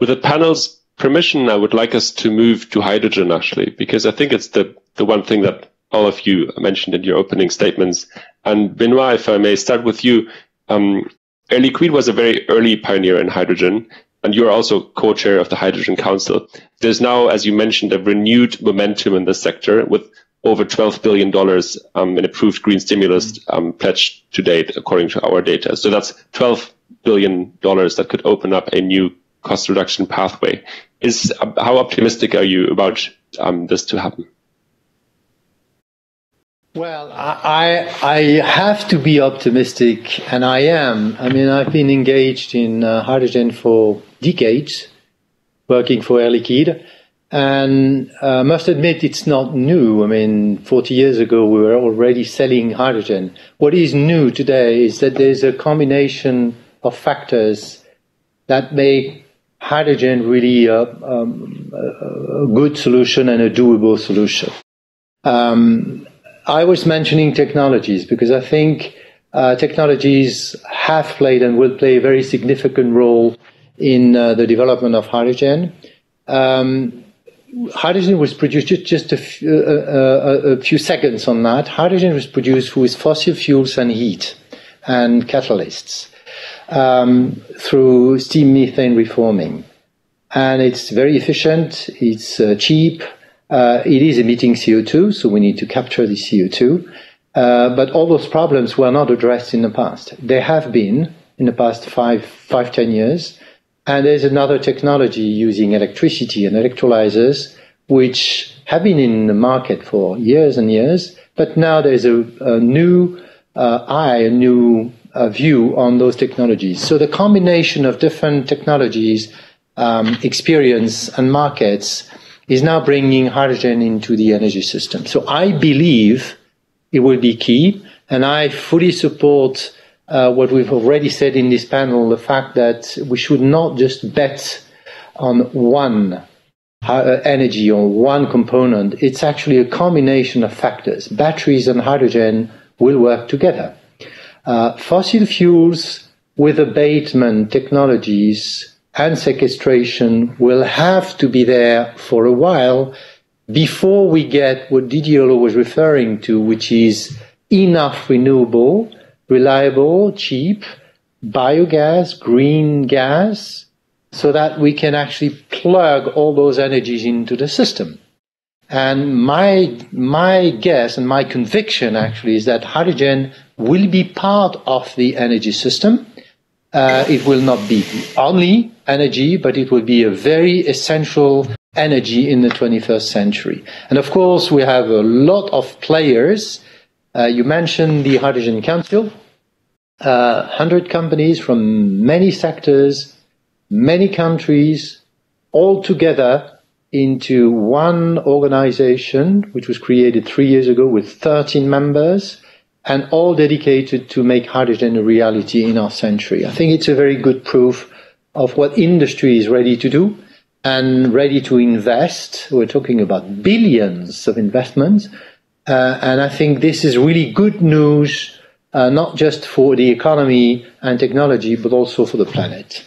With the panel's permission, I would like us to move to hydrogen, actually, because I think it's the one thing that all of you mentioned in your opening statements. And Benoit, if I may start with you, Air Liquide was a very early pioneer in hydrogen, and you're also co-chair of the Hydrogen Council. There's now, as you mentioned, a renewed momentum in the sector with over $12 billion in approved green stimulus pledged to date, according to our data. So that's $12 billion that could open up a new cost reduction pathway. How optimistic are you about this to happen? Well, I have to be optimistic, and I am. I mean, I've been engaged in hydrogen for decades, working for Air Liquide, and I must admit it's not new. I mean, 40 years ago, we were already selling hydrogen. What is new today is that there's a combination of factors that make hydrogen really a good solution and a doable solution. I was mentioning technologies because I think technologies have played and will play a very significant role in the development of hydrogen. Hydrogen was produced just a few seconds on that. Hydrogen was produced with fossil fuels and heat and catalysts through steam methane reforming. And it's very efficient, it's cheap, it is emitting CO2, so we need to capture the CO2. But all those problems were not addressed in the past. They have been in the past 10 years. And there's another technology using electricity and electrolyzers, which have been in the market for years and years. But now there's a new view on those technologies. So the combination of different technologies, experience and markets is now bringing hydrogen into the energy system. So I believe it will be key, and I fully support what we've already said in this panel, the fact that we should not just bet on one energy or one component. It's actually a combination of factors. Batteries and hydrogen will work together. Fossil fuels with abatement technologies and sequestration will have to be there for a while before we get what Didier was referring to, which is enough renewable, reliable, cheap biogas, green gas, so that we can actually plug all those energies into the system. And my guess and my conviction actually is that hydrogen will be part of the energy system. It will not be the only energy, but it will be a very essential energy in the 21st century. And of course, we have a lot of players. You mentioned the Hydrogen Council, 100 companies from many sectors, many countries, all together into one organization, which was created 3 years ago with 13 members, and all dedicated to make hydrogen a reality in our century. I think it's a very good proof of what industry is ready to do and ready to invest. We're talking about billions of investments. And I think this is really good news, not just for the economy and technology, but also for the planet.